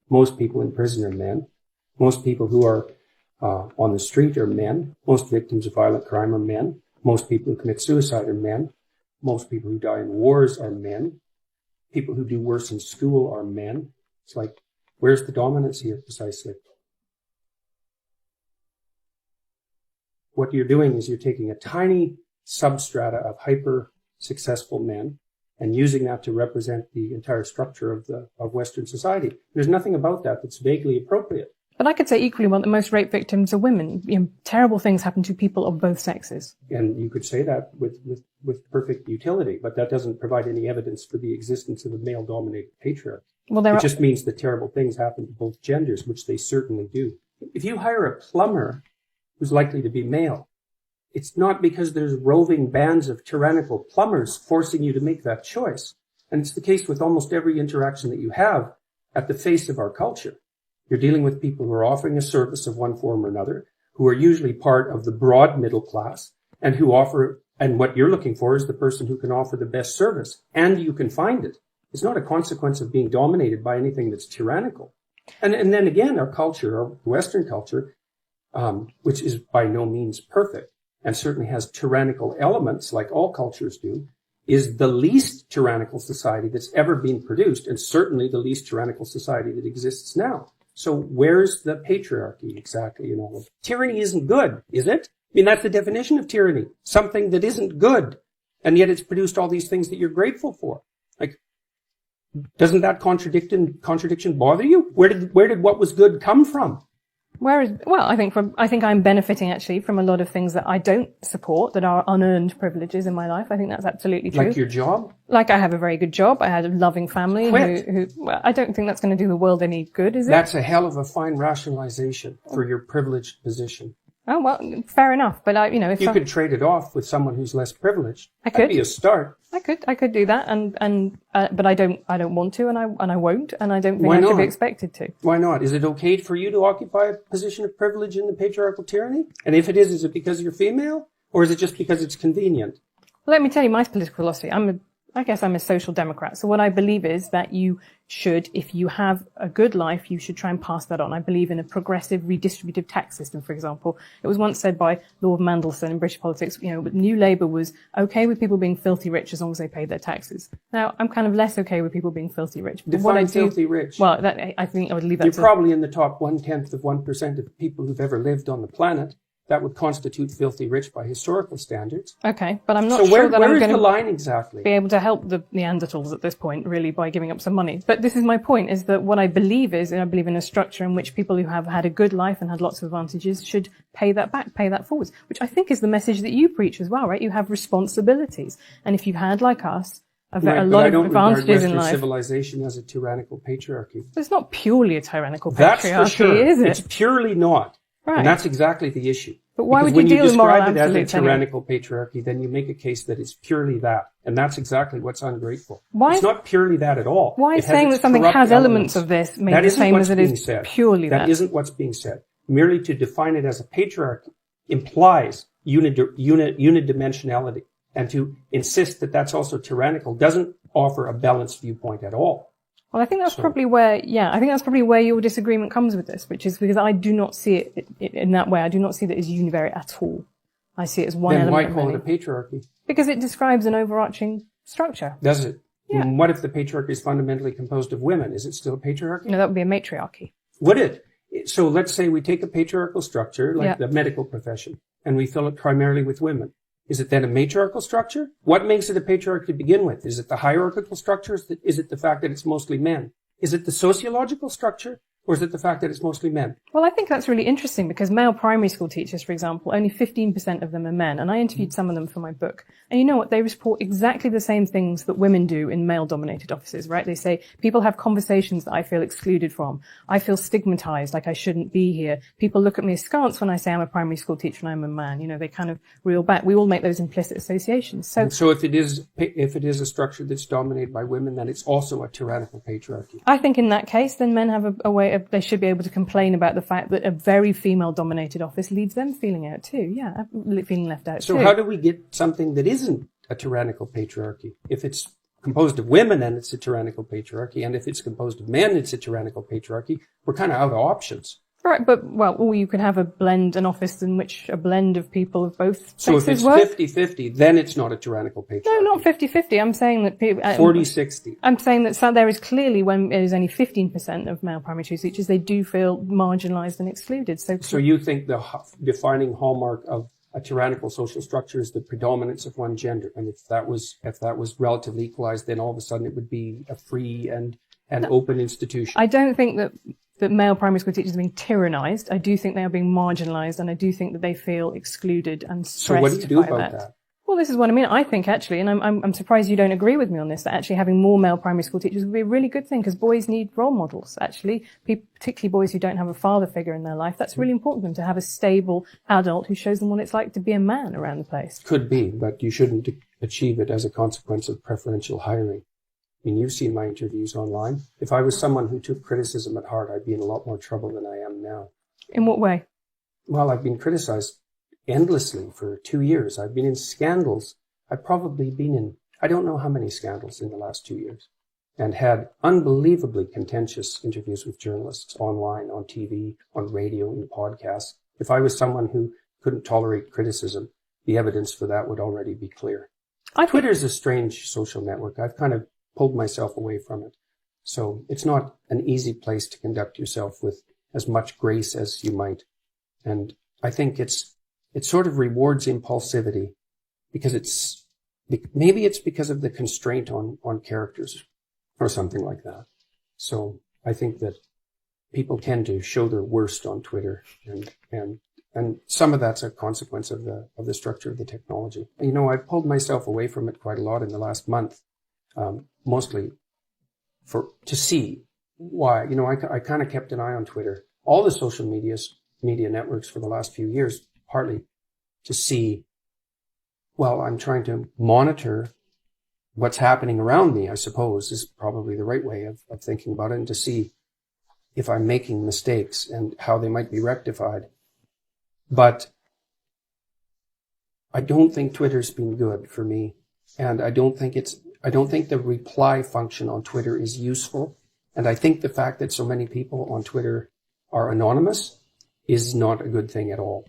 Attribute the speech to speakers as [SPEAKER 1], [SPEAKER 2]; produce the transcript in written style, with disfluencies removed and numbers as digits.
[SPEAKER 1] Most people in prison are men. Most people who are on the street are men. Most victims of violent crime are men. Most people who commit suicide are men. Most people who die in wars are men. People who do worse in school are men. It's like, where's the dominance here precisely? What you're doing is you're taking a tiny substrata of hyper-successful men and using that to represent the entire structure of Western society. There's nothing about that that's vaguely appropriate.
[SPEAKER 2] But I could say equally well that most rape victims are women. Terrible things happen to people of both sexes.
[SPEAKER 1] And you could say that with perfect utility, but that doesn't provide any evidence for the existence of a male-dominated patriarchy. Well, it just means that terrible things happen to both genders, which they certainly do. If you hire a plumber who's likely to be male, it's not because there's roving bands of tyrannical plumbers forcing you to make that choice. And it's the case with almost every interaction that you have at the face of our culture. You're dealing with people who are offering a service of one form or another, who are usually part of the broad middle class, and what you're looking for is the person who can offer the best service, and you can find it. It's not a consequence of being dominated by anything that's tyrannical. And then again, our culture, our Western culture, which is by no means perfect, and certainly has tyrannical elements like all cultures do, is the least tyrannical society that's ever been produced, and certainly the least tyrannical society that exists now. So where's the patriarchy exactly in all of it? Tyranny isn't good, is it? I mean, that's the definition of tyranny. Something that isn't good. And yet it's produced all these things that you're grateful for. Like, doesn't that contradiction bother you? Where did what was good come from?
[SPEAKER 2] I think I'm benefiting actually from a lot of things that I don't support, that are unearned privileges in my life. I think that's absolutely true.
[SPEAKER 1] Like your job?
[SPEAKER 2] Like I have a very good job. I had a loving family well, I don't think that's going to do the world any good, is it?
[SPEAKER 1] That's a hell of a fine rationalization for your privileged position.
[SPEAKER 2] Oh, well, fair enough. But if
[SPEAKER 1] you could trade it off with someone who's less privileged.
[SPEAKER 2] I could.
[SPEAKER 1] That'd be a start.
[SPEAKER 2] I could do that, but I don't want to, and I won't, and I don't think I should be expected to.
[SPEAKER 1] Why not? Is it okay for you to occupy a position of privilege in the patriarchal tyranny? And if it is it because you're female, or is it just because it's convenient?
[SPEAKER 2] Well, let me tell you my political philosophy. I guess I'm a social democrat. So what I believe is that you should, if you have a good life, you should try and pass that on. I believe in a progressive redistributive tax system, for example. It was once said by Lord Mandelson in British politics, New Labour was okay with people being filthy rich as long as they paid their taxes. Now, I'm kind of less okay with people being filthy rich.
[SPEAKER 1] Define filthy rich.
[SPEAKER 2] Well, I think I would leave that
[SPEAKER 1] You're probably in the top 1/10 of 1% of people who've ever lived on the planet. That would constitute filthy rich by historical standards.
[SPEAKER 2] Okay, but I'm not
[SPEAKER 1] sure
[SPEAKER 2] that I'm going
[SPEAKER 1] the line exactly?
[SPEAKER 2] Be able to help the Neanderthals at this point, really, by giving up some money. But this is my point, is that what I believe is, and I believe in a structure in which people who have had a good life and had lots of advantages should pay that back, pay that forwards, which I think is the message that you preach as well, right? You have responsibilities. And if you've had, like us, a lot of advantages in life.
[SPEAKER 1] Civilization as a tyrannical patriarchy.
[SPEAKER 2] It's not purely a tyrannical patriarchy,
[SPEAKER 1] That's for sure.
[SPEAKER 2] Is it?
[SPEAKER 1] It's purely not.
[SPEAKER 2] Right.
[SPEAKER 1] And that's exactly the issue.
[SPEAKER 2] But why would you deal with moral absolutes?
[SPEAKER 1] When you describe it as a tyrannical patriarchy, then you make a case that it's purely that. And that's exactly what's ungrateful. It's not purely that at all.
[SPEAKER 2] Why is saying that something has elements of this made the same as it is purely that?
[SPEAKER 1] That isn't what's being said. Merely to define it as a patriarchy implies unidimensionality. And to insist that that's also tyrannical doesn't offer a balanced viewpoint at all.
[SPEAKER 2] Well, I think that's probably where your disagreement comes with this, which is because I do not see it in that way. I do not see that as univariate at all. I see it as one element.
[SPEAKER 1] Then why call it a patriarchy?
[SPEAKER 2] Because it describes an overarching structure.
[SPEAKER 1] Does it?
[SPEAKER 2] Yeah.
[SPEAKER 1] And what if the patriarchy is fundamentally composed of women? Is it still a patriarchy?
[SPEAKER 2] No, that would be a matriarchy.
[SPEAKER 1] Would it? So let's say we take a patriarchal structure, like the medical profession, and we fill it primarily with women. Is it then a matriarchal structure? What makes it a patriarchy to begin with? Is it the hierarchical structure? Is it the fact that it's mostly men? Is it the sociological structure? Or is it the fact that it's mostly men?
[SPEAKER 2] Well, I think that's really interesting because male primary school teachers, for example, only 15% of them are men. And I interviewed some of them for my book. And you know what? They report exactly the same things that women do in male-dominated offices, right? They say, people have conversations that I feel excluded from. I feel stigmatized, like I shouldn't be here. People look at me askance when I say I'm a primary school teacher and I'm a man. They kind of reel back. We all make those implicit associations.
[SPEAKER 1] So if it is a structure that's dominated by women, then it's also a tyrannical patriarchy.
[SPEAKER 2] I think in that case, then men have a way they should be able to complain about the fact that a very female-dominated office leaves them feeling out too. Yeah, feeling left out too.
[SPEAKER 1] So how do we get something that isn't a tyrannical patriarchy if it's composed of women, then it's a tyrannical patriarchy. And if it's composed of men, it's a tyrannical patriarchy. We're kind of out of options.
[SPEAKER 2] Right, but, or you could have an office in which a blend of people of both
[SPEAKER 1] So
[SPEAKER 2] sexes
[SPEAKER 1] if it's 50-50, then it's not a tyrannical patriarchy.
[SPEAKER 2] No, not 50-50. I'm saying that people...
[SPEAKER 1] 40-60.
[SPEAKER 2] I'm saying that there is clearly, when there's only 15% of male primary school teachers, they do feel marginalised and excluded. So
[SPEAKER 1] you think the defining hallmark of a tyrannical social structure is the predominance of one gender, and if that was relatively equalized, then all of a sudden it would be a free and open institution.
[SPEAKER 2] I don't think that male primary school teachers are being tyrannised. I do think they are being marginalised, and I do think that they feel excluded and stressed.
[SPEAKER 1] So what do you do about that?
[SPEAKER 2] Well, this is what I mean. I think actually, and I'm surprised you don't agree with me on this, that actually having more male primary school teachers would be a really good thing, because boys need role models, actually. Particularly boys who don't have a father figure in their life. That's really important for them to have a stable adult who shows them what it's like to be a man around the place.
[SPEAKER 1] Could be, but you shouldn't achieve it as a consequence of preferential hiring. I mean, you've seen my interviews online. If I was someone who took criticism at heart, I'd be in a lot more trouble than I am now.
[SPEAKER 2] In what way?
[SPEAKER 1] Well, I've been criticized endlessly for 2 years. I've been in scandals. I've probably been in, I don't know how many scandals in the last 2 years, and had unbelievably contentious interviews with journalists online, on TV, on radio, in podcasts. If I was someone who couldn't tolerate criticism, the evidence for that would already be clear. Twitter is a strange social network. I've kind of pulled myself away from it. So it's not an easy place to conduct yourself with as much grace as you might. And I think it sort of rewards impulsivity, because maybe it's because of the constraint on characters or something like that. So I think that people tend to show their worst on Twitter, and some of that's a consequence of the structure of the technology. You know, I pulled myself away from it quite a lot in the last month. Mostly to see why. You know, I kind of kept an eye on Twitter, all the social media networks for the last few years, partly to see, well, I'm trying to monitor what's happening around me, I suppose, is probably the right way of thinking about it, and to see if I'm making mistakes and how they might be rectified. But I don't think Twitter's been good for me, and I don't think the reply function on Twitter is useful. And I think the fact that so many people on Twitter are anonymous is not a good thing at all.